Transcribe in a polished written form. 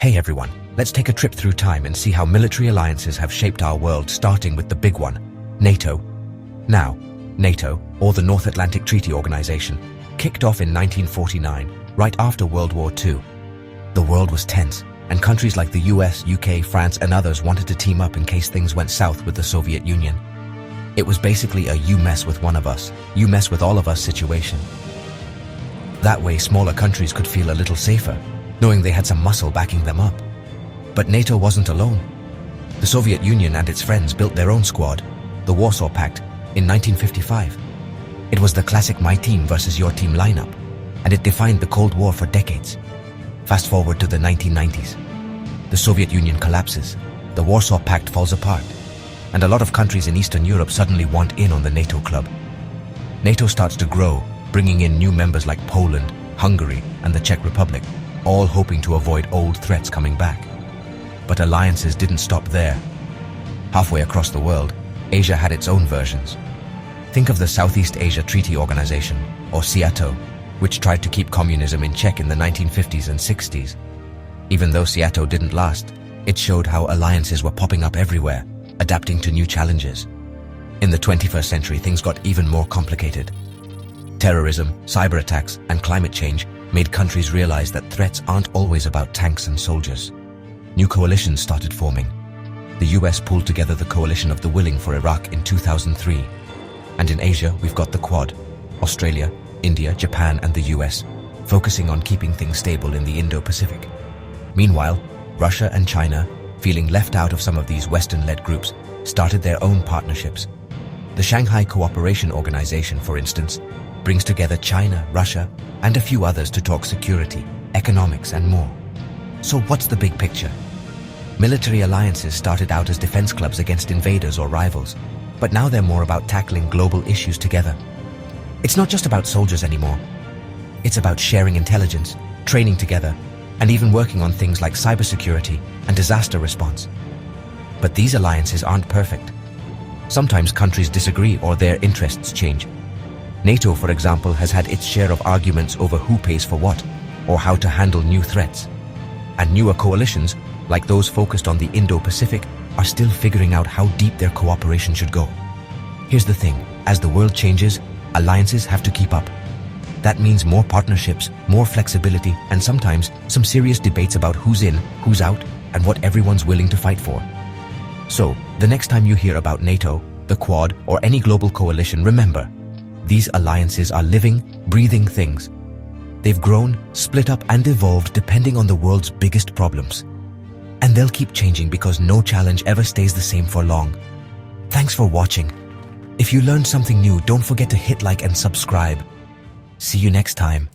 Hey everyone, let's take a trip through time and see how military alliances have shaped our world, starting with the big one, NATO. Now, NATO, or the North Atlantic Treaty Organization, kicked off in 1949, right after World War II. The world was tense, and countries like the US, UK, France, and others wanted to team up in case things went south with the Soviet Union. It was basically a you mess with one of us, you mess with all of us situation. That way, smaller countries could feel a little safer, knowing they had some muscle backing them up. But NATO wasn't alone. The Soviet Union and its friends built their own squad, the Warsaw Pact, in 1955. It was the classic my team versus your team lineup, and it defined the Cold War for decades. Fast forward to the 1990s. The Soviet Union collapses, the Warsaw Pact falls apart, and a lot of countries in Eastern Europe suddenly want in on the NATO club. NATO starts to grow, bringing in new members like Poland, Hungary, and the Czech Republic, all hoping to avoid old threats coming back. But alliances didn't stop there. Halfway across the world, Asia had its own versions. Think of the Southeast Asia Treaty Organization, or SEATO, which tried to keep communism in check in the 1950s and 60s. Even though SEATO didn't last, it showed how alliances were popping up everywhere, adapting to new challenges. In the 21st century, things got even more complicated. Terrorism, cyber attacks, and climate change made countries realize that threats aren't always about tanks and soldiers. New coalitions started forming. The US pulled together the Coalition of the Willing for Iraq in 2003. And in Asia, we've got the Quad, Australia, India, Japan, and the US, focusing on keeping things stable in the Indo-Pacific. Meanwhile, Russia and China, feeling left out of some of these Western-led groups, started their own partnerships. The Shanghai Cooperation Organization, for instance, brings together China, Russia, and a few others to talk security, economics, and more. So what's the big picture? Military alliances started out as defense clubs against invaders or rivals, but now they're more about tackling global issues together. It's not just about soldiers anymore. It's about sharing intelligence, training together, and even working on things like cybersecurity and disaster response. But these alliances aren't perfect. Sometimes countries disagree or their interests change. NATO, for example, has had its share of arguments over who pays for what, or how to handle new threats. And newer coalitions, like those focused on the Indo-Pacific, are still figuring out how deep their cooperation should go. Here's the thing, as the world changes, alliances have to keep up. That means more partnerships, more flexibility, and sometimes some serious debates about who's in, who's out, and what everyone's willing to fight for. So, the next time you hear about NATO, the Quad, or any global coalition, remember, these alliances are living, breathing things. They've grown, split up, and evolved depending on the world's biggest problems. And they'll keep changing because no challenge ever stays the same for long. Thanks for watching. If you learned something new, don't forget to hit like and subscribe. See you next time.